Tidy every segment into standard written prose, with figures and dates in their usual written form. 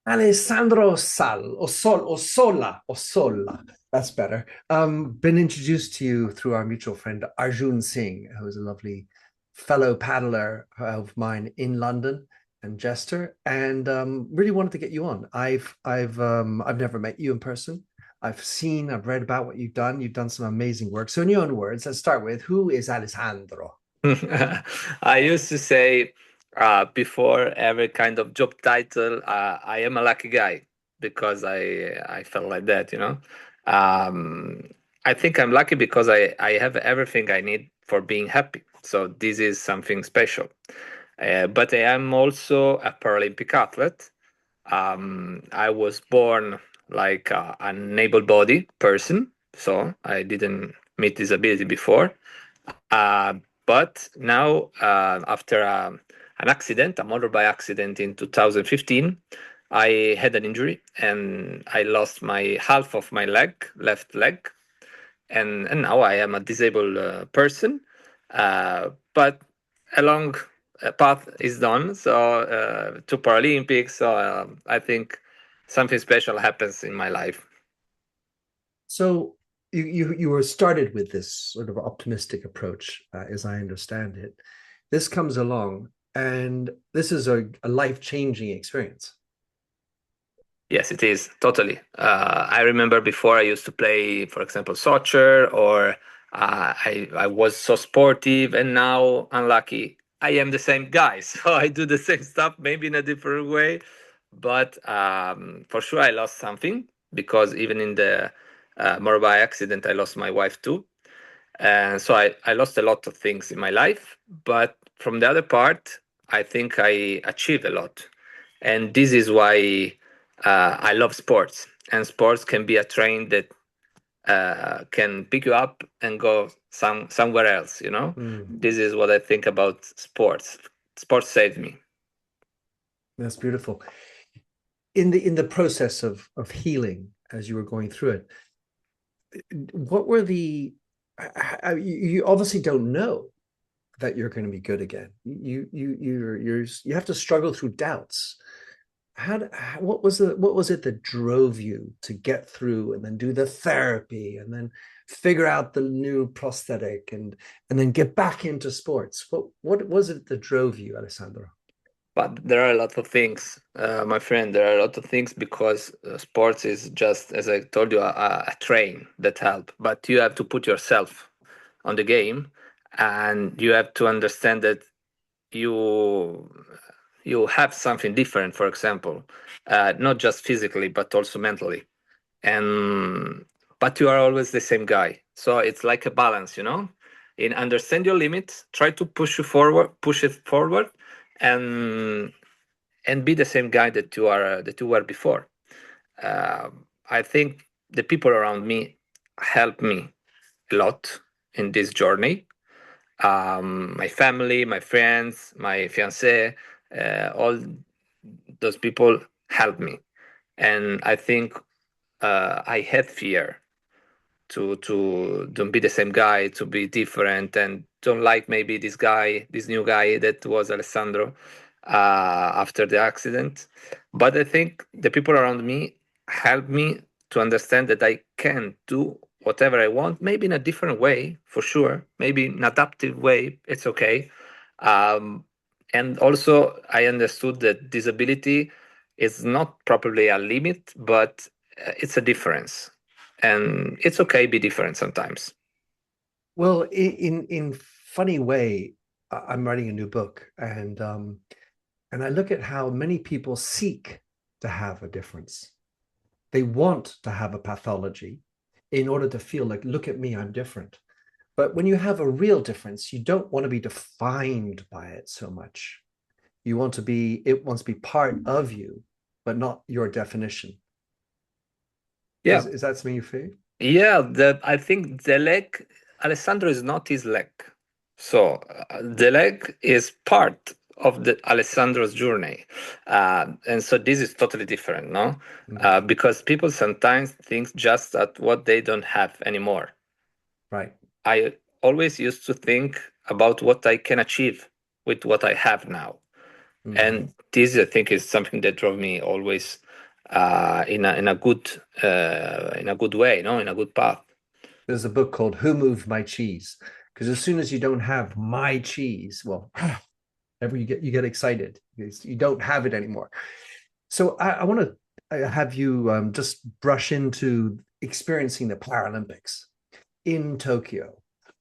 Alessandro Ossola. That's better. Been introduced to you through our mutual friend Arjun Singh, who is a lovely fellow paddler of mine in London and Jester, and really wanted to get you on. I've never met you in person. I've read about what you've done. You've done some amazing work. So, in your own words, let's start with who is Alessandro? I used to say before every kind of job title, I am a lucky guy because I felt like that. Um, I think I'm lucky because I have everything I need for being happy. So this is something special. But I am also a Paralympic athlete. I was born like an able-bodied person, so I didn't meet disability before. Uh, but now, after an accident, a motorbike accident in 2015, I had an injury and I lost my half of my left leg, and now I am a disabled person. But a long path is done, so to Paralympics. So I think something special happens in my life. So you were started with this sort of optimistic approach, as I understand it. This comes along, and this is a life-changing experience. Yes, it is totally. I remember before I used to play, for example, soccer, or I was so sportive, and now unlucky. I am the same guy, so I do the same stuff, maybe in a different way, but for sure I lost something because even in the motorbike accident, I lost my wife too, and so I lost a lot of things in my life. But from the other part, I think I achieved a lot, and this is why I love sports. And sports can be a train that can pick you up and go somewhere else. Mm, This is what I think about sports. Sports saved me. that's beautiful. In the process of healing, as you were going through it, what were you obviously don't know that you're going to be good again. You have to struggle through doubts. What was it that drove you to get through and then do the therapy and then figure out the new prosthetic and then get back into sports? What was it that drove you, Alessandro? But there are a lot of things, my friend. There are a lot of things because sports is just, as I told you, a train that help. But you have to put yourself on the game, and you have to understand that you you have something different. For example, not just physically but also mentally, and but you are always the same guy. So it's like a balance. In understand your limits, try to push it forward, and be the same guy that you were before. I think the people around me helped me a lot in this journey. My family, my friends, my fiance, all those people helped me, and I think I had fear to don't be the same guy, to be different, and don't like maybe this new guy that was Alessandro after the accident. But I think the people around me helped me to understand that I can do whatever I want, maybe in a different way, for sure, maybe in adaptive way. It's okay. Um, and also, I understood that disability is not probably a limit, but it's a difference, and it's okay be different sometimes. Well, in funny way, I'm writing a new book, and I look at how many people seek to have a difference. They want to have a pathology in order to feel like, look at me, I'm different. But when you have a real difference, you don't want to be defined by it so much. It wants to be part of you, but not your definition. Yeah, Is that something you feel? yeah, I think the leg, Alessandro is not his leg, so the leg is part of the Alessandro's journey, and so this is totally different, no? Mm, Because people sometimes think just at what they don't have anymore. right. I always used to think about what I can achieve with what I have now. Hmm. And this, I think, is something that drove me always in a good way, no, in a good path. There's a book called Who Moved My Cheese? Because as soon as you don't have my cheese, well, ever you get excited. You don't have it anymore. So I want to have you just brush into experiencing the Paralympics in Tokyo,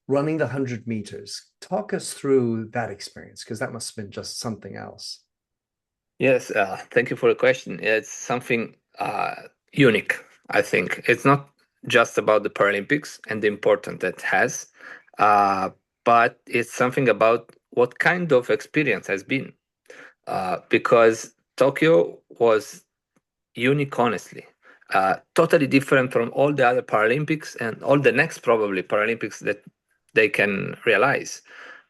running the 100 meters. Talk us through that experience, because that must have been just something else. Yes, thank you for the question. It's something unique, I think. It's not just about the Paralympics and the importance that has, uh, but it's something about what kind of experience has been. Because Tokyo was unique, honestly. Totally different from all the other Paralympics and all the next probably Paralympics that they can realize.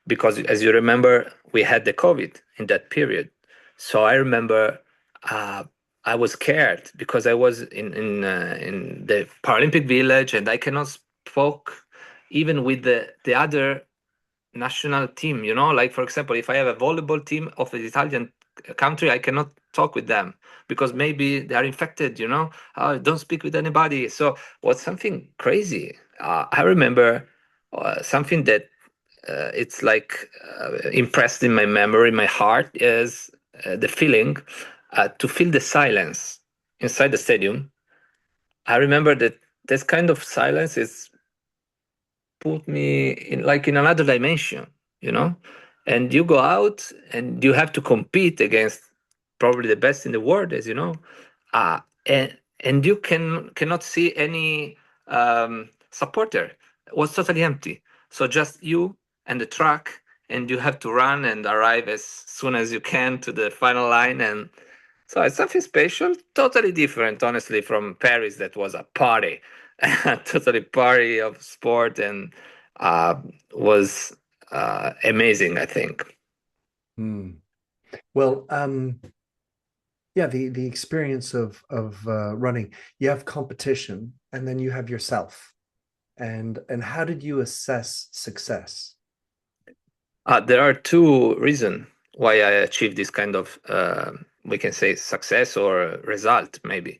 Because as you remember, we had the COVID in that period. So I remember uh, I was scared because I was in the Paralympic village and I cannot spoke even with the other national team, like for example, if I have a volleyball team of the Italian country, I cannot talk with them because maybe they are infected, don't speak with anybody. So what's something crazy, I remember something that it's like impressed in my memory, my heart, is the feeling to feel the silence inside the stadium. I remember that this kind of silence is put me in like in another dimension, you know. And you go out and you have to compete against probably the best in the world, as you know, and you cannot see any supporter. It was totally empty. So just you and the track, and you have to run and arrive as soon as you can to the final line. And so it's something special, totally different, honestly, from Paris. That was a party, totally party of sport, and uh, was amazing, I think. Hmm. Well, yeah, the experience of running, you have competition, and then you have yourself. And how did you assess success? There are two reasons why I achieved this kind of, we can say, success or result, maybe.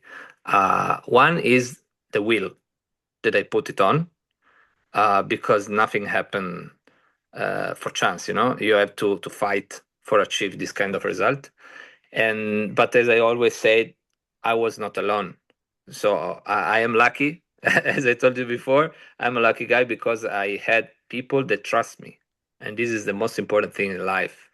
One is the will that I put it on, because nothing happened for chance. You have to fight for achieve this kind of result. And but as I always said, I was not alone. So I am lucky. As I told you before, I'm a lucky guy because I had people that trust me, and this is the most important thing in life.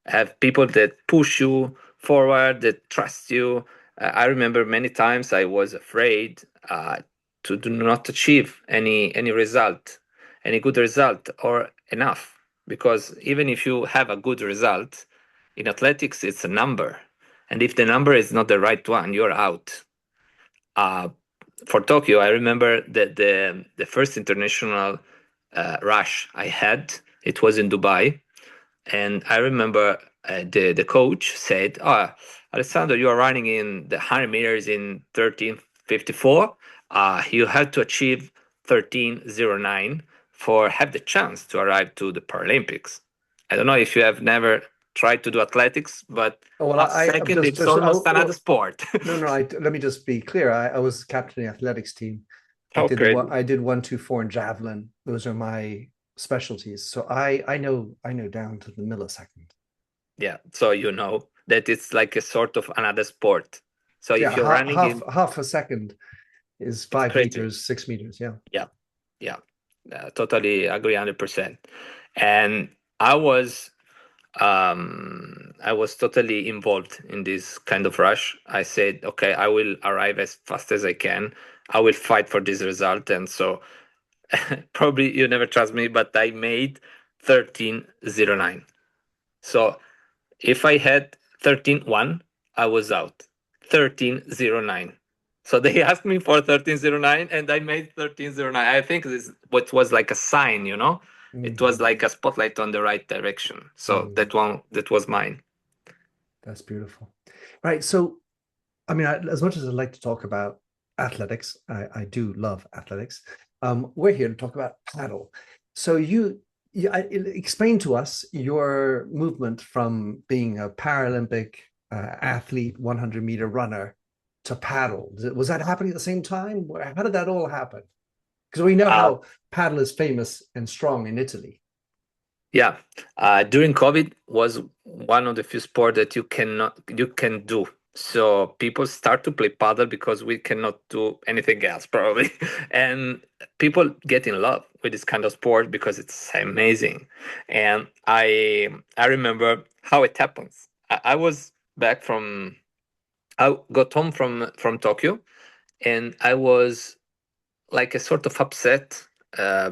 Have people that push you forward, that trust you. I remember many times I was afraid to do not achieve any result, any good result or enough, because even if you have a good result in athletics, it's a number, and if the number is not the right one, you're out. Uh, for Tokyo, I remember that the first international rush I had, it was in Dubai, and I remember the coach said, "Oh, Alessandro, you are running in the 100 meters in 13:54. You have to achieve 13:09 for have the chance to arrive to the Paralympics." I don't know if you have never tried to do athletics, but Oh, well, last I'm second it's almost another sport. no, no. Let me just be clear. I was captain of the athletics team. I How did the crazy! one. I did 1, 2, 4 in javelin. Those are my specialties. So I know down to the millisecond. Yeah, so you know that it's like a sort of another sport. So if Yeah, you're running half in, half a second is it's five crazy. meters, 6 meters. Yeah. Yeah, yeah, totally agree 100%. And I was, I was totally involved in this kind of rush. I said, okay, I will arrive as fast as I can. I will fight for this result. And so probably you never trust me, but I made 13:09. So if I had 13:01, I was out. 13:09. So they asked me for 13:09 and I made 13:09. I think this what was like a sign, It was Mhm. like a spotlight on the right direction. So Mm, that was mine. that's beautiful. Right. So, I mean, as much as I'd like to talk about athletics, I do love athletics. We're here to talk about paddle. So Yeah, explain to us your movement from being a Paralympic athlete, 100-meter runner to paddle. Was that happening at the same time? How did that all happen? Because we know Uh, how paddle is famous and strong in Italy. yeah, during COVID was one of the few sport that you can do. So people start to play paddle because we cannot do anything else probably, and people get in love with this kind of sport because it's amazing. And I remember how it happens. I was back from I got home from Tokyo, and I was like a sort of upset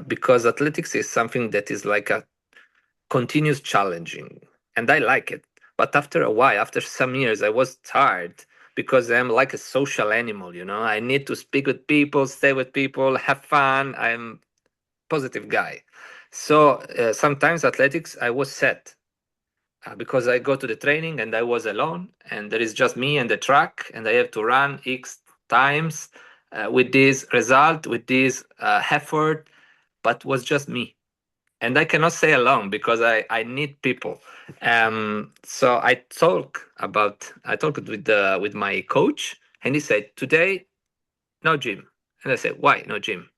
because athletics is something that is like a continuous challenging, and I like it. But after a while, after some years, I was tired because I'm like a social animal, you know. I need to speak with people, stay with people, have fun. I'm positive guy. So sometimes athletics, I was sad because I go to the training and I was alone, and there is just me and the track, and I have to run X times with this result, with this effort, but was just me. And I cannot stay alone because I need people. So I talked with my coach, and he said today no gym, and I said why no gym?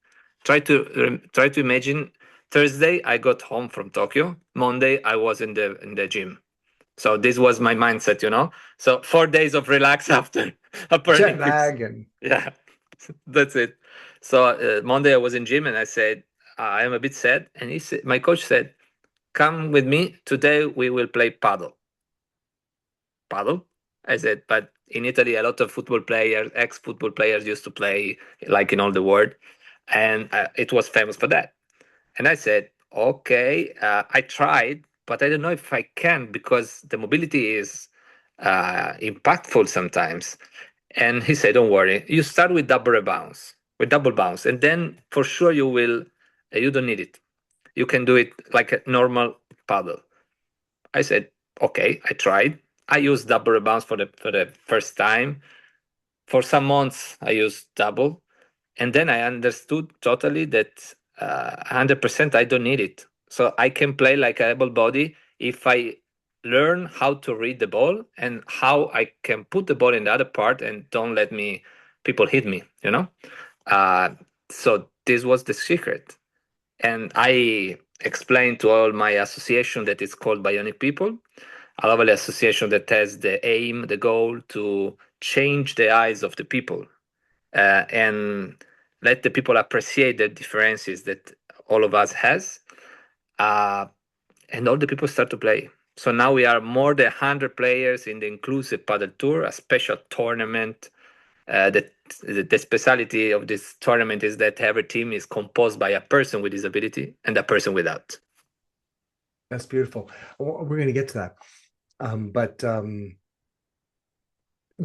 Try to imagine Thursday I got home from Tokyo. Monday I was in the gym. So this was my mindset, you know. So 4 days of relax after a Jet Paralympics. lag and Yeah, that's it. So Monday I was in gym and I said I am a bit sad, and my coach said, "Come with me today. We will play paddle." Paddle? I said, but in Italy, a lot of football players, ex-football players, used to play like in all the world, and it was famous for that. And I said, okay, I tried, but I don't know if I can because the mobility is impactful sometimes. And he said, don't worry, you start with double bounce, and then for sure you will, you don't need it. You can do it like a normal paddle. I said, okay, I tried. I used double bounce for the first time. For some months, I used double, and then I understood totally that 100% I don't need it. So I can play like a able body if I learn how to read the ball and how I can put the ball in the other part and don't let me people hit me. You know. Uh, so this was the secret, and I explained to all my association that it's called Bionic People, a lovely association that has the aim, the goal to change the eyes of the people and let the people appreciate the differences that all of us has, uh, and all the people start to play. So now we are more than 100 players in the Inclusive Padel Tour, a special tournament. That the speciality of this tournament is that every team is composed by a person with disability and a person without. that's beautiful. We're going to get to that. But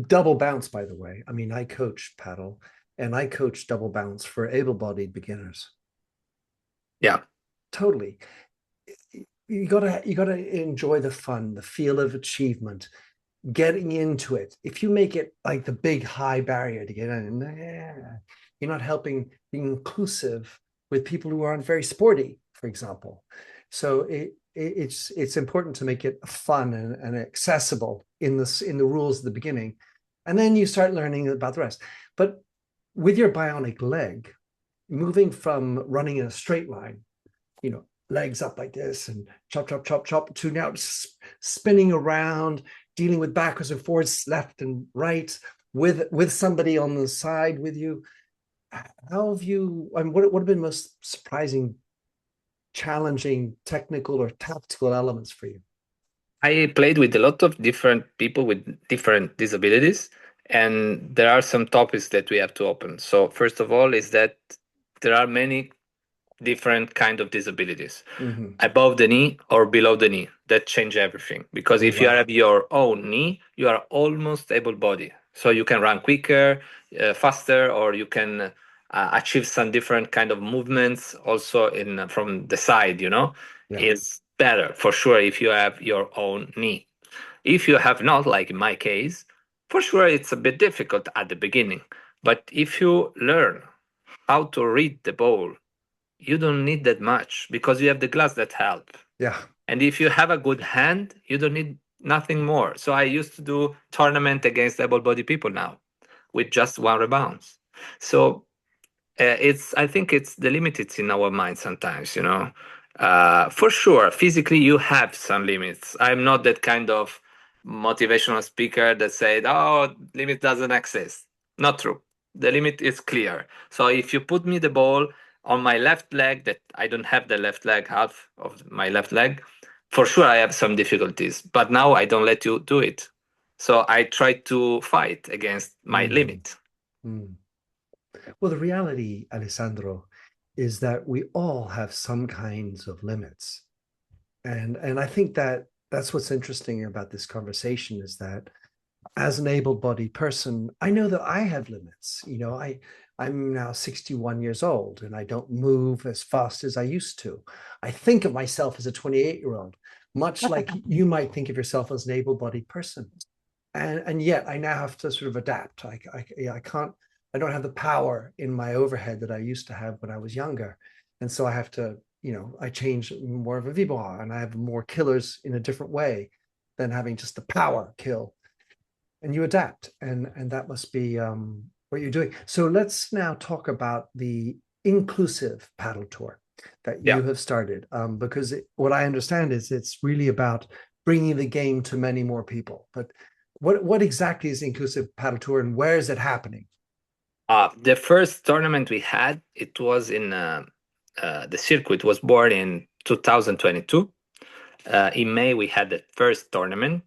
double bounce, by the way. I mean, I coach paddle and I coach double bounce for able-bodied beginners. Yeah, Totally. You gotta enjoy the fun, the feel of achievement, getting into it. If you make it like the big high barrier to get in, you're not helping being inclusive with people who aren't very sporty, for example. So it's important to make it fun and accessible in the rules at the beginning, and then you start learning about the rest. But with your bionic leg, moving from running in a straight line, legs up like this and chop, chop, chop, chop, to now spinning around, dealing with backwards and forwards, left and right, with somebody on the side with you. How have you, I mean, what have been most surprising, challenging technical or tactical elements for you? I played with a lot of different people with different disabilities, and there are some topics that we have to open. So first of all is that there are many different kind of disabilities Mm-hmm. above the knee or below the knee that change everything, because Oh, if you wow. have your own knee you are almost able body, so you can run quicker, faster, or you can achieve some different kind of movements also in from the side, you know, Yeah, is better for sure if you have your own knee. If you have not, like in my case, for sure it's a bit difficult at the beginning, but if you learn how to read the ball you don't need that much because you have the glass that help. Yeah. And if you have a good hand, you don't need nothing more. So I used to do tournament against able-bodied people now with just one rebound. So it's I think it's the limit it's in our mind sometimes, you know. For sure, physically you have some limits. I'm not that kind of motivational speaker that said, "Oh, limit doesn't exist." Not true. The limit is clear. So if you put me the ball on my left leg, that I don't have the left leg, half of my left leg, for sure I have some difficulties. But now I don't let you do it. So I try to fight against my Mm, limit. mm. Well, the reality, Alessandro, is that we all have some kinds of limits. And I think that that's what's interesting about this conversation is that as an able-bodied person, I know that I have limits. I'm now 61 years old and I don't move as fast as I used to. I think of myself as a 28-year-old, much like you might think of yourself as an able-bodied person. And yet I now have to sort of adapt. I can't, I don't have the power in my overhead that I used to have when I was younger. And so I have to, I change more of a V-bar and I have more killers in a different way than having just the power kill. And you adapt, and that must be what you're doing. So let's now talk about the Inclusive Paddle Tour that Yeah. you have started, because what I understand is it's really about bringing the game to many more people. But what exactly is Inclusive Paddle Tour, and where is it happening? The first tournament we had, it was in the circuit was born in 2022. In May, we had the first tournament,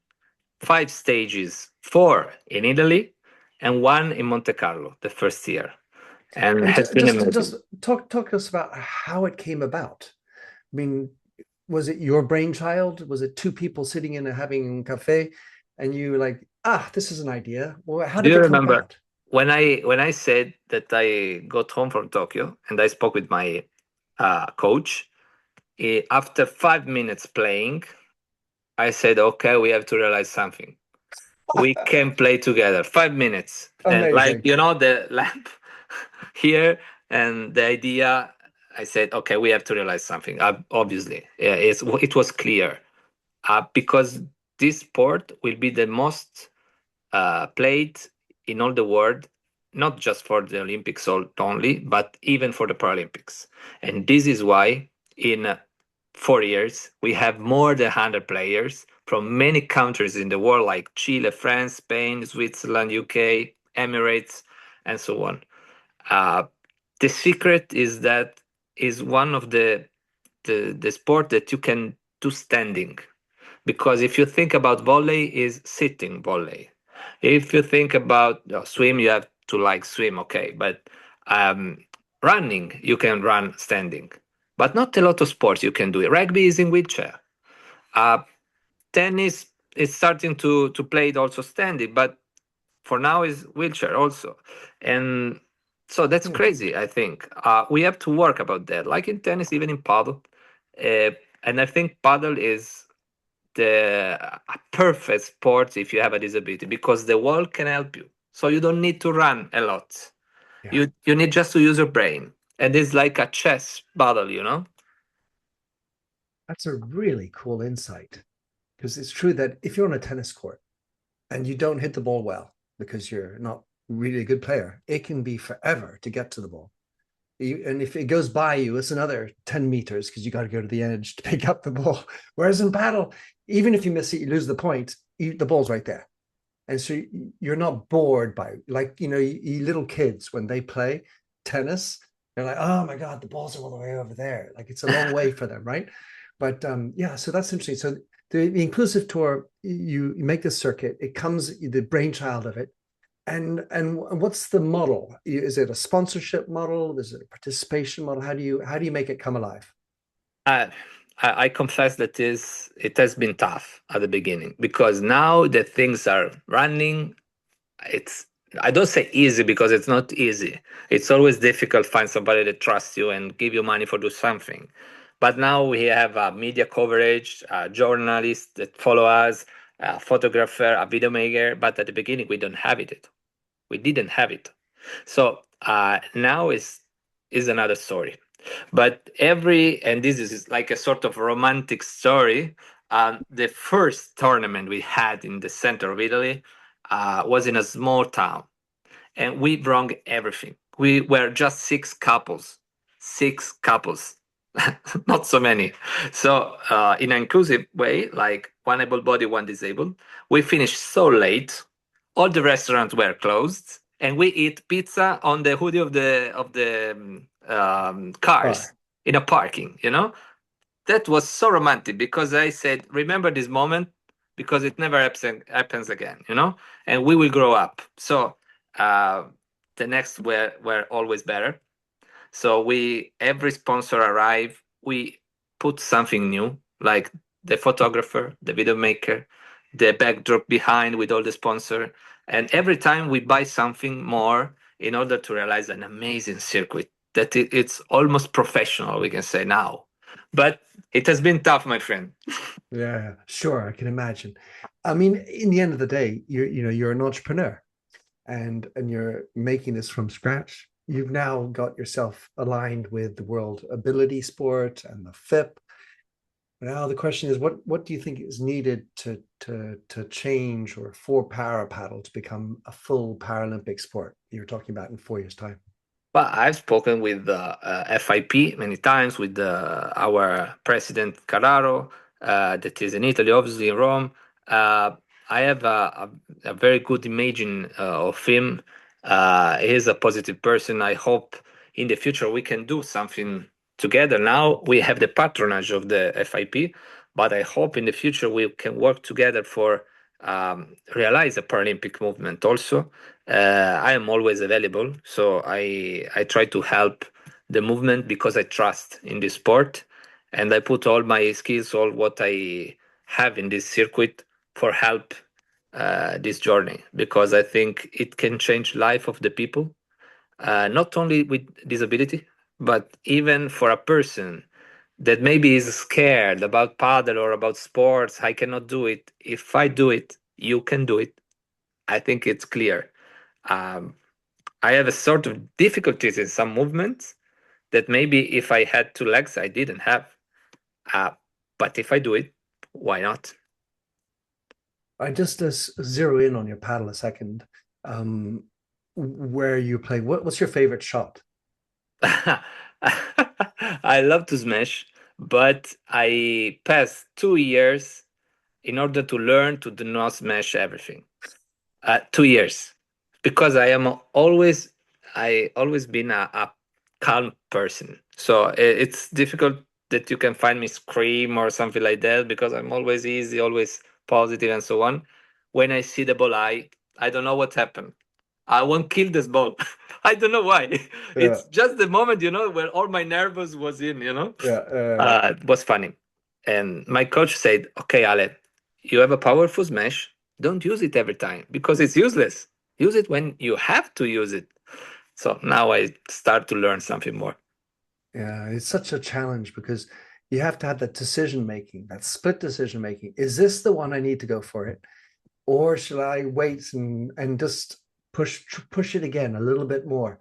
5 stages, four in Italy and one in Monte Carlo the first year, and And has been just amazing. talk to us about how it came about. I mean, was it your brainchild? Was it two people sitting in having a cafe, and you were like, this is an idea? Well, how Do did you it come remember about? when I said that I got home from Tokyo and I spoke with my coach? After 5 minutes playing, I said, "Okay, we have to realize something. We can play together 5 minutes and like Amazing. the lamp here and the idea." I said, okay, we have to realize something. Obviously, yeah, it was clear because this sport will be the most played in all the world, not just for the Olympics only, but even for the Paralympics. And this is why in 4 years we have more than 100 players from many countries in the world, like Chile, France, Spain, Switzerland, UK, Emirates, and so on. Uh, the secret is that is one of the sport that you can do standing, because if you think about volley is sitting volley. If you think about swim, you have to like swim, okay, but um, running you can run standing, but not a lot of sports you can do it. Rugby is in wheelchair. uh, Tennis is starting to play it also standing, but for now is wheelchair also. And so that's Hmm. crazy. I think we have to work about that, like in tennis, even in paddle. uh, and I think paddle is the a perfect sport if you have a disability, because the wall can help you, so you don't need to run a lot. Yeah, You need just to use your brain, and it's like a chess battle. that's a really cool insight because it's true that if you're on a tennis court and you don't hit the ball well because you're not really a good player, it can be forever to get to the ball. And if it goes by you, it's another 10 meters because you got to go to the edge to pick up the ball. Whereas in paddle, even if you miss it, you lose the point, the ball's right there. And so you're not bored by, like, you little kids when they play tennis, they're like, oh my God, the balls are all the way over there. Like it's a long way for them, right? But yeah, so that's interesting. So the inclusive tour, you make this circuit, it comes the brainchild of it. And what's the model? Is it a sponsorship model? Is it a participation model? How do you make it come alive? I, I confess that it has been tough at the beginning, because now that things are running, it's I don't say easy because it's not easy. It's always difficult to find somebody that trusts you and give you money for do something. But now we have a media coverage, a journalist that follow us, a photographer, a video maker. But at the beginning, we don't have it. We didn't have it. So now is another story. But and this is like a sort of romantic story. The first tournament we had in the center of Italy was in a small town, and we brought everything. We were just six couples, not so many. So, in an inclusive way, like one able body, one disabled, we finished so late. All the restaurants were closed, and we eat pizza on the hoodie of the cars Car. in a parking. That was so romantic because I said, "Remember this moment because it never happens again." And we will grow up. So uh, the next were always better. So we every sponsor arrive, we put something new, like the photographer, the video maker, the backdrop behind with all the sponsor, and every time we buy something more in order to realize an amazing circuit that it's almost professional, we can say now. But it has been tough, my friend. Yeah, sure, I can imagine. I mean, in the end of the day, you're an entrepreneur and you're making this from scratch. You've now got yourself aligned with the World Ability Sport and the FIP. Now the question is, what do you think is needed to change or for para paddle to become a full Paralympic sport? You're talking about in 4 years' time. Well, I've spoken with FIP many times, with our president Carraro, that is in Italy, obviously in Rome. Uh, I have a very good imaging of him. He's a positive person. I hope in the future we can do something together. Now we have the patronage of the FIP, but I hope in the future we can work together for realize a Paralympic movement also. I am always available, so I try to help the movement because I trust in the sport, and I put all my skills, all what I have in this circuit for help this journey because I think it can change life of the people, not only with disability, but even for a person that maybe is scared about paddle or about sports. I cannot do it. If I do it, you can do it. I think it's clear. Um, I have a sort of difficulties in some movements that maybe if I had two legs, I didn't have. Uh, but if I do it, why not? I just zero in on your paddle a second. Um, where you play? What's your favorite shot? I love to smash, but I passed 2 years in order to learn to do not smash everything. 2 years, because I always been a calm person. So it's difficult that you can find me scream or something like that because I'm always easy, always positive, and so on. When I see the ball, I don't know what happened. I won't kill this ball. I don't know why. Yeah, It's just the moment, where all my nervous was in. yeah. It was funny. And my coach said, "Okay, Ale, you have a powerful smash. Don't use it every time because it's useless. Use it when you have to use it." So now I start to learn something more. Yeah, it's such a challenge because you have to have that decision making, that split decision making. Is this the one I need to go for it, or should I wait and just push it again a little bit more?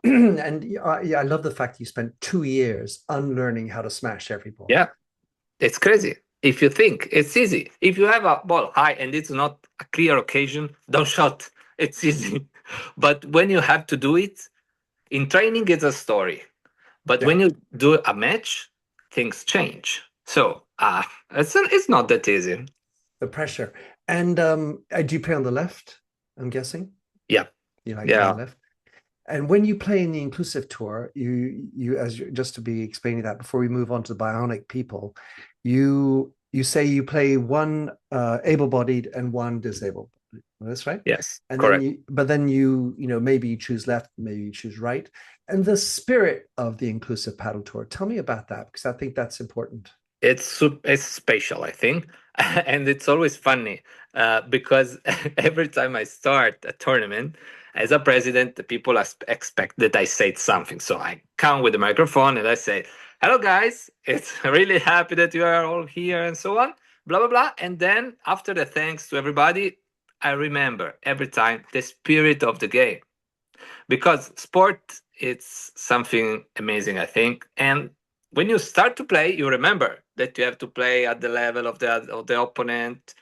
And yeah, I love the fact you spent 2 years unlearning how to smash every ball. Yeah, it's crazy. If you think it's easy, if you have a ball high and it's not a clear occasion, don't shot. It's easy. But when you have to do it, in training, it's a story. But Yeah, when you do a match, things change. So it's not that easy. the pressure. And do you play on the left? I'm guessing Yeah, you like playing yeah, left. And when you play in the inclusive tour, just to be explaining that before we move on to the Bionic People, you say you play one able-bodied and one disabled. That's right. yes, And then correct. you maybe you choose left, maybe you choose right. And the spirit of the inclusive paddle tour. Tell me about that because I think that's important. It's special, I think, and it's always funny because every time I start a tournament as a president, the people expect that I say something. So I come with the microphone and I say, "Hello, guys! It's really happy that you are all here," and so on, blah blah blah. And then after the thanks to everybody, I remember every time the spirit of the game because sport it's something amazing, I think. And when you start to play, you remember that you have to play at the level of the opponent.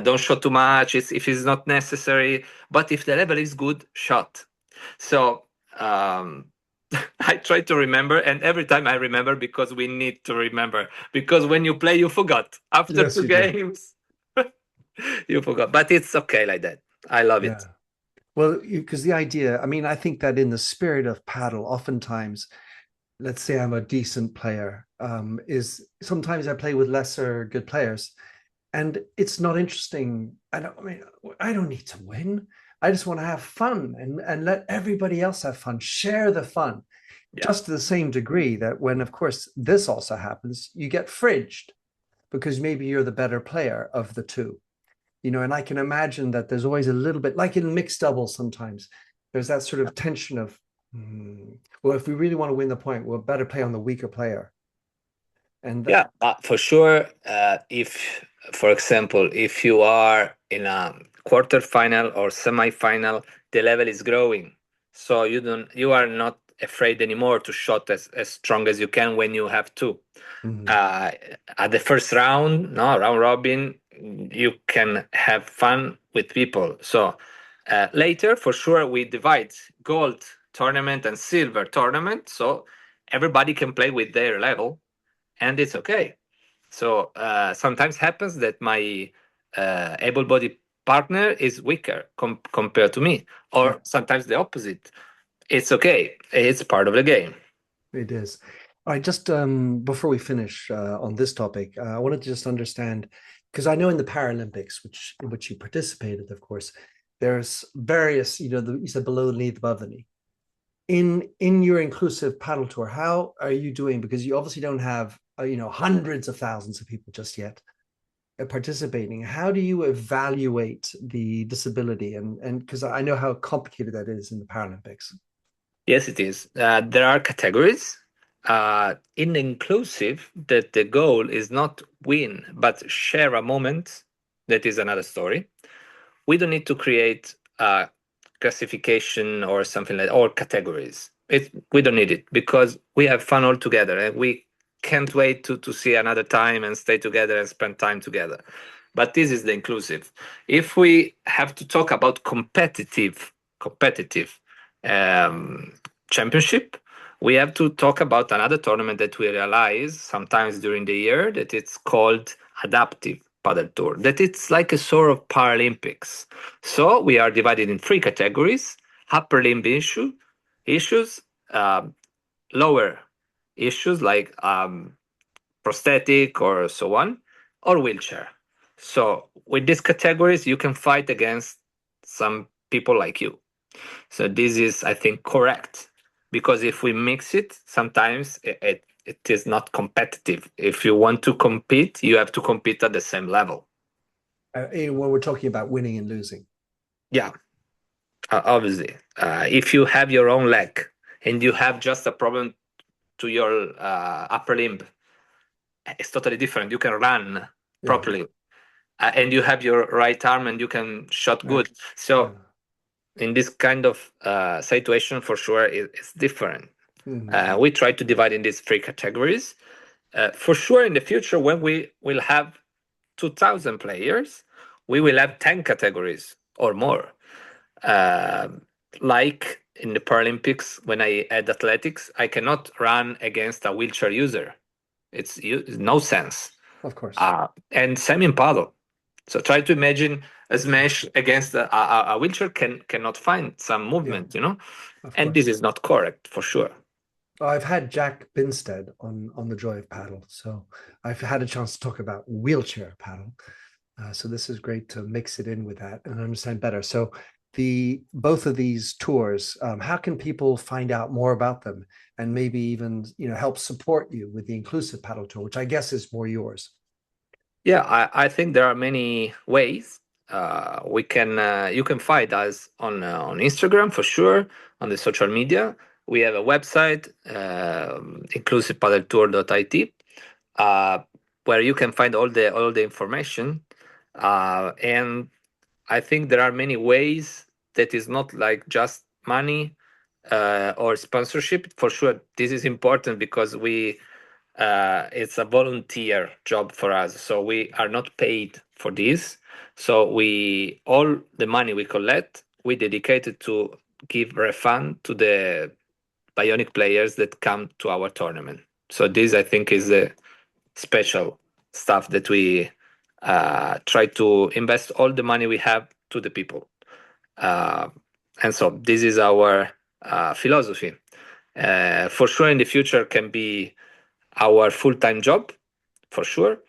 Don't shot too much if it's not necessary. But if the level is good, shot. So um, I try to remember, and every time I remember because we need to remember. Because when you play, you forgot. After Yes, two you do. games, you forgot. But it's okay like that. I love it. Yeah. Well, because the idea, I mean, I think that in the spirit of paddle, oftentimes, let's say I'm a decent player, is sometimes I play with lesser good players, and it's not interesting. I mean, I don't need to win. I just want to have fun and let everybody else have fun, share the fun, Yeah. just to the same degree that when, of course, this also happens, you get fridged because maybe you're the better player of the two. And I can imagine that there's always a little bit like in mixed doubles sometimes there's that sort of tension of well, if we really want to win the point, we'll better play on the weaker player. And Yeah, for sure. If, for example, if you are in a quarterfinal or semi-final, the level is growing, so you are not afraid anymore to shot as strong as you can when you have to. mhm, Uh, at the first round, no round robin, you can have fun with people. So later, for sure, we divide gold tournament and silver tournament, so everybody can play with their level, and it's okay. So sometimes happens that my able-bodied partner is weaker compared to me, yeah, or sometimes the opposite. It's okay. It's part of the game. it is. All right, just before we finish on this topic, I wanted to just understand because I know in the Paralympics, which in which you participated, of course, there's various, you said below the knee, above the knee. In your inclusive paddle tour, how are you doing? Because you obviously don't have hundreds of thousands of people just yet participating. How do you evaluate the disability? And because I know how complicated that is in the Paralympics. Yes, it is. There are categories. In inclusive, that the goal is not win, but share a moment. That is another story. We don't need to create a classification or something like or categories. We don't need it because we have fun all together and we can't wait to see another time and stay together and spend time together. But this is the inclusive. If we have to talk about competitive um, championship, we have to talk about another tournament that we realize sometimes during the year that it's called adaptive padel tour, that it's like a sort of Paralympics. So we are divided in three categories: upper limb issues, um, lower issues like prosthetic or so on, or wheelchair. So with these categories, you can fight against some people like you. So this is, I think, correct, because if we mix it, sometimes it is not competitive. If you want to compete, you have to compete at the same level. When we're talking about winning and losing. Yeah, obviously. If you have your own leg and you have just a problem to your upper limb, it's totally different. You can run Yeah. properly, and you have your right arm and you can shot Right. good. Yeah. So in this kind of situation, for sure, it's different. Mhm. We try to divide in these three categories. For sure, in the future, when we will have 2,000 players, we will have 10 categories or more. Uh, like in the Paralympics, when I had athletics, I cannot run against a wheelchair user. It's no sense. Of course. And same in paddle. So try to imagine a smash against a wheelchair cannot find some Yeah. movement, Of and this course. is not correct for sure. I've had Jack Binstead on the Joy of Paddle, so I've had a chance to talk about wheelchair paddle. So this is great to mix it in with that and understand better. So the both of these tours, how can people find out more about them and maybe even help support you with the inclusive paddle tour, which I guess is more yours. Yeah, I think there are many ways. We can You can find us on Instagram for sure, on the social media. We have a website, inclusivepadeltour.it, uh, where you can find all the information. And I think there are many ways that is not like just money. or sponsorship. For sure, this is important because it's a volunteer job for us, so we are not paid for this. So we all the money we collect, we dedicate it to give refund to the bionic players that come to our tournament. So this, I think, is the special stuff that we try to invest all the money we have to the people. Uh, and so this is our philosophy. For sure, in the future, can be our full-time job, for sure.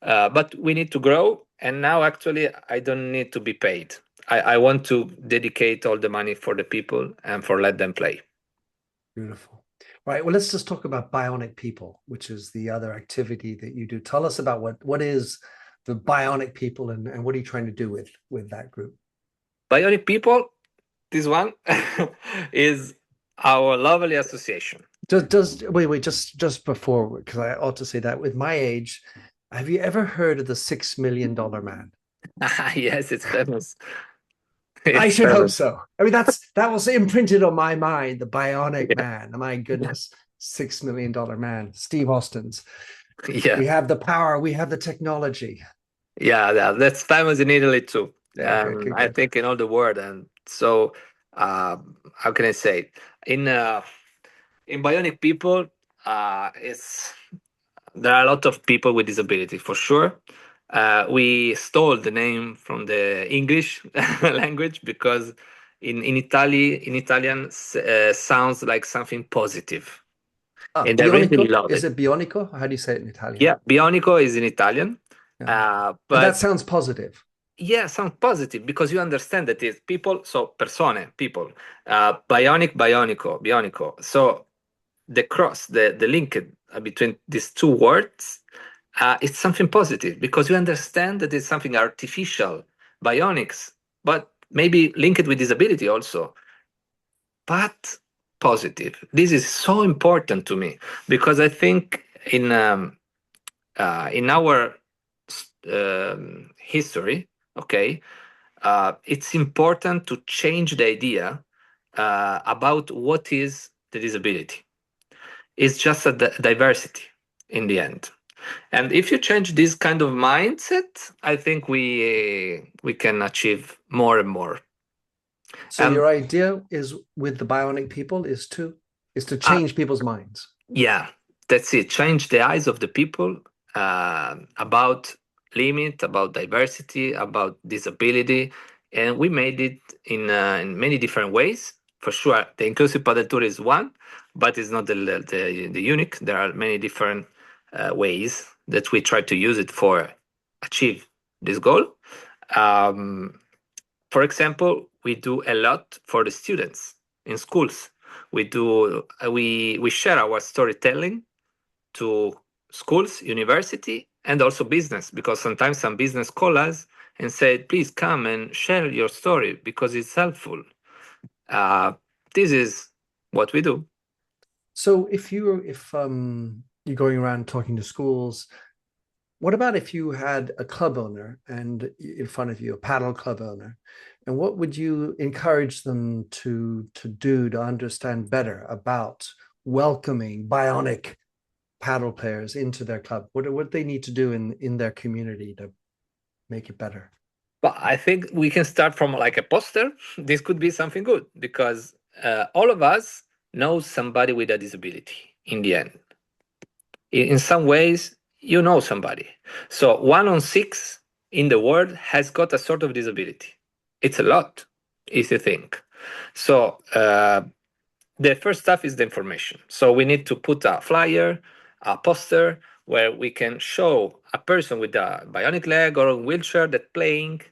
But we need to grow. And now, actually, I don't need to be paid. I want to dedicate all the money for the people and for let them play. Beautiful. Right. Well, let's just talk about Bionic People, which is the other activity that you do. Tell us about what is the Bionic People, and what are you trying to do with that group? Bionic People, this one is our lovely association. Does wait, just before, because I ought to say that with my age, have you ever heard of the $6 million man? Yes, it's famous. I It's should hope famous. so. I mean, that was imprinted on my mind, the Bionic Yeah. Man. My goodness, $6 million man, Steve Austin's. Yeah. We have the power, we have the technology. Yeah, that's famous in Italy too. Yeah, good, good, I good. think in all the world. And so, how can I say? In in Bionic People, it's there are a lot of people with disability for sure. We stole the name from the English language because in Italian sounds like something positive, Ah, and I really Bionico? love Is it. it Bionico? How do you say it in Italian? Yeah, Bionico is in Italian, Yeah. And that but sounds positive. yeah, sounds positive because you understand that it's people, so persone, people, bionic, bionico. So the cross, the link between these two words, it's something positive because you understand that it's something artificial, bionics, but maybe linked with disability also, but positive. This is so important to me because I think in our history, okay, it's important to change the idea about what is the disability. It's just a diversity in the end. And if you change this kind of mindset, I think we can achieve more and more. So And your idea is with the Bionic People is to uh, change people's minds. yeah, that's it. Change the eyes of the people about limit, about diversity, about disability, and we made it in many different ways. For sure, the Inclusive Padel Tour is one, but it's not the unique. There are many different ways that we try to use it for achieve this goal. Um, for example, we do a lot for the students in schools. We share our storytelling to schools, university, and also business because sometimes some business call us and say, "Please come and share your story because it's helpful." Uh, this is what we do. So if you're going around talking to schools, what about if you had a club owner and in front of you, a paddle club owner, and what would you encourage them to do to understand better about welcoming bionic paddle players into their club? What they need to do in their community to make it better? But I think we can start from like a poster. This could be something good because all of us know somebody with a disability in the end. In some ways, you know somebody. So 1 on 6 in the world has got a sort of disability. It's a lot, if you think. So the first stuff is the information. So we need to put a flyer, a poster where we can show a person with a bionic leg or a wheelchair that playing.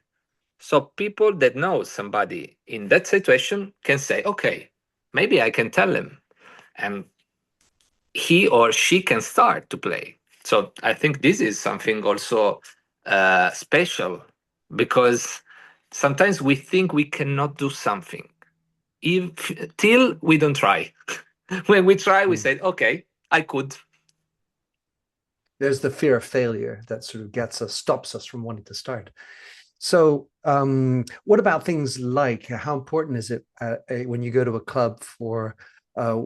So people that know somebody in that situation can say, okay, maybe I can tell him. And he or she can start to play. So I think this is something also special because sometimes we think we cannot do something if till we don't try. When we try, we Hmm. say, "Okay, I could." There's the fear of failure that sort of gets us, stops us from wanting to start. So, what about things like how important is it when you go to a club for uh,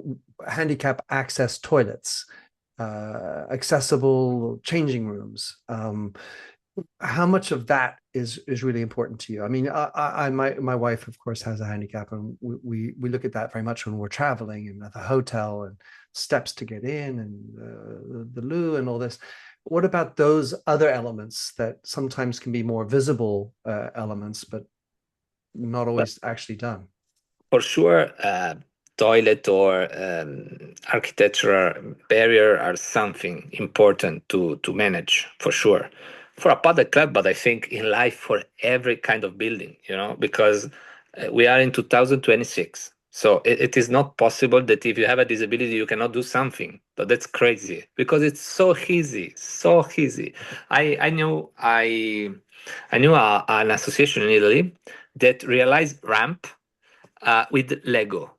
handicap access toilets, accessible changing rooms? How much of that is really important to you? I mean, my wife, of course, has a handicap, and we look at that very much when we're traveling and at the hotel and steps to get in and the loo and all this. What about those other elements that sometimes can be more visible elements, but not always actually done? For sure, toilet or architectural barrier are something important to manage for sure for a padel club, but I think in life for every kind of building, because we are in 2026. So it is not possible that if you have a disability, you cannot do something. So that's crazy because it's so easy, so easy. I knew an association in Italy that realized ramp with Lego.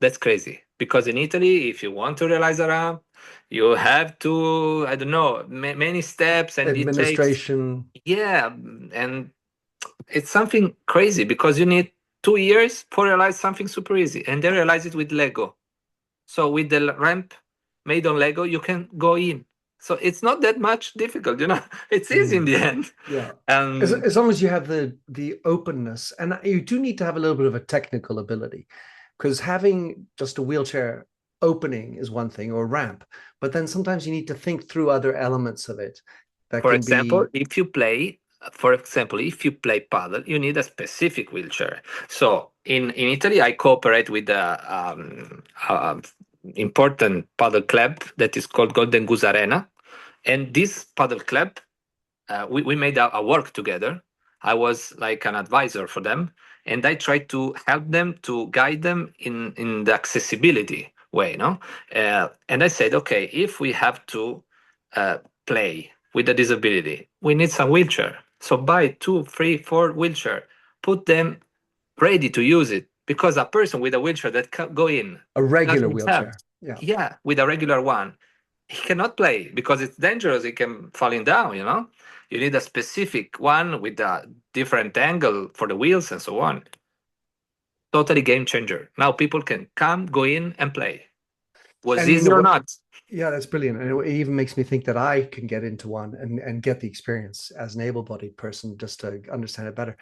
That's crazy because in Italy, if you want to realize a ramp, you have to, I don't know, many steps, and it takes, Administration, yeah, and it's something crazy because you need 2 years for realize something super easy, and they realize it with Lego. So with the ramp made on Lego, you can go in. So it's not that much difficult. It's easy in mm, the end. yeah. Um, As long as you have the openness, and you do need to have a little bit of a technical ability, because having just a wheelchair opening is one thing or ramp, but then sometimes you need to think through other elements of it that For can example, be if you play paddle, you need a specific wheelchair. So in Italy, I cooperate with a important paddle club that is called Golden Goose Arena, and this paddle club we made a work together. I was like an advisor for them, and I tried to help them to guide them in the accessibility way, no? And I said, okay, if we have to uh, play with a disability, we need some wheelchair. So buy two, three, four wheelchair, put them ready to use it because a person with a wheelchair that can go in a regular doesn't have, wheelchair. Yeah. yeah, with a regular one, he cannot play because it's dangerous. He can falling down. You need a specific one with a different angle for the wheels and so on. Totally game changer. Now people can come, go in, and play. Was And you easy know or what? not? Yeah, that's brilliant. And it even makes me think that I can get into one and get the experience as an able-bodied person just to understand it better.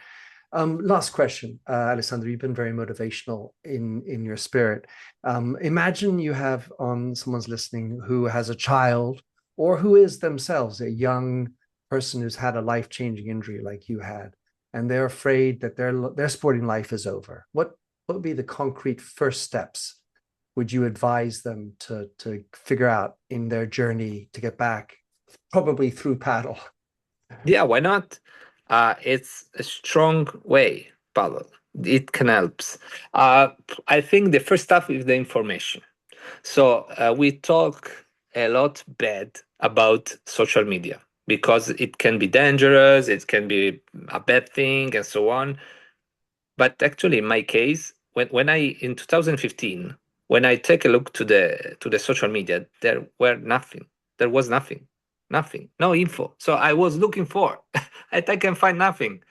Last question, Alessandro. You've been very motivational in your spirit. Imagine you have on someone's listening who has a child or who is themselves a young person who's had a life-changing injury like you had, and they're afraid that their sporting life is over. What would be the concrete first steps would you advise them to figure out in their journey to get back, probably through paddle? Yeah, why not? It's a strong way, Pavel. It can help. Uh, I think the first stuff is the information. So we talk a lot bad about social media because it can be dangerous, it can be a bad thing, and so on. But actually, in my case, when I in 2015, when I take a look to the social media, there were nothing. There was nothing, nothing, no info. So I was looking for, and I can find nothing.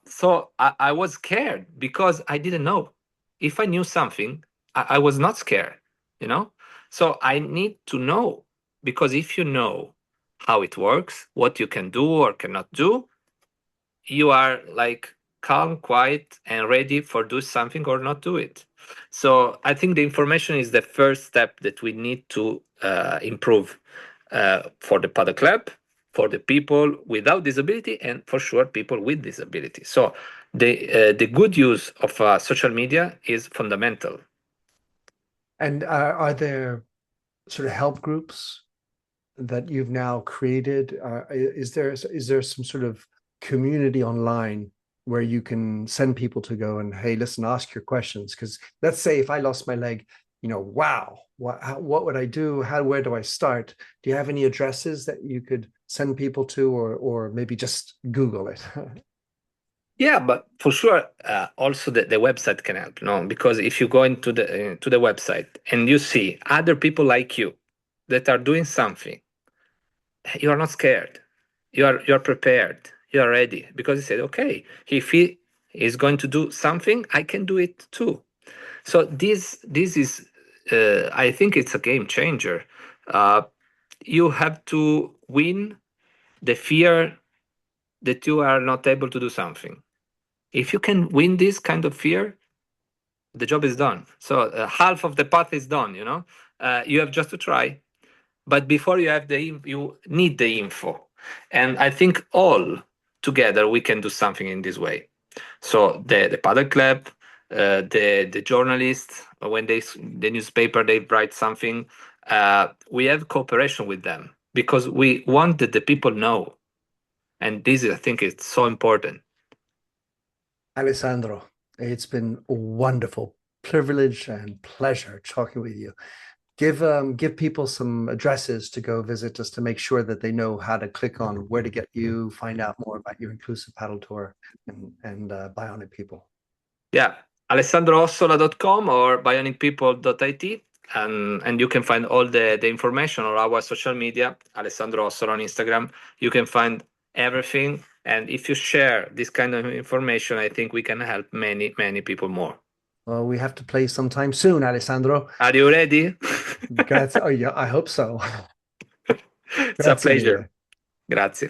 So I was scared because I didn't know. If I knew something, I was not scared. You know. So I need to know because if you know how it works, what you can do or cannot do, you are like calm, quiet, and ready for do something or not do it. So I think the information is the first step that we need to improve for the paddle club, for the people without disability, and for sure people with disability. So the good use of social media is fundamental. And are there sort of help groups that you've now created? Is there some sort of community online where you can send people to go and hey, listen, ask your questions? Because let's say if I lost my leg, wow, what would I do? Where do I start? Do you have any addresses that you could send people to, or maybe just Google it? Yeah, but for sure, also the website can help, no? Because if you go into the website and you see other people like you that are doing something, you are not scared. You are prepared. you are ready, because he said, okay, if he is going to do something, I can do it too. So this is, I think it's a game changer. Uh, you have to win the fear that you are not able to do something. If you can win this kind of fear, the job is done. So half of the path is done. You have just to try. But before you have you need the info, and I think all together we can do something in this way. So the paddle club, the journalists, when the newspaper they write something, we have cooperation with them because we want that the people know, and this I think is so important. Alessandro, it's been a wonderful privilege and pleasure talking with you. Give people some addresses to go visit just to make sure that they know how to click on where to get you, find out more about your Inclusive Paddle Tour and Bionic People. Yeah, alessandroossola.com or bionicpeople.it, and you can find all the information on our social media, Alessandro Ossola on Instagram. You can find everything, and if you share this kind of information, I think we can help many, many people more. Well, we have to play sometime soon, Alessandro. Are you ready? Grazie. Oh, yeah, I hope so. It's a Grazie pleasure. mille. Grazie.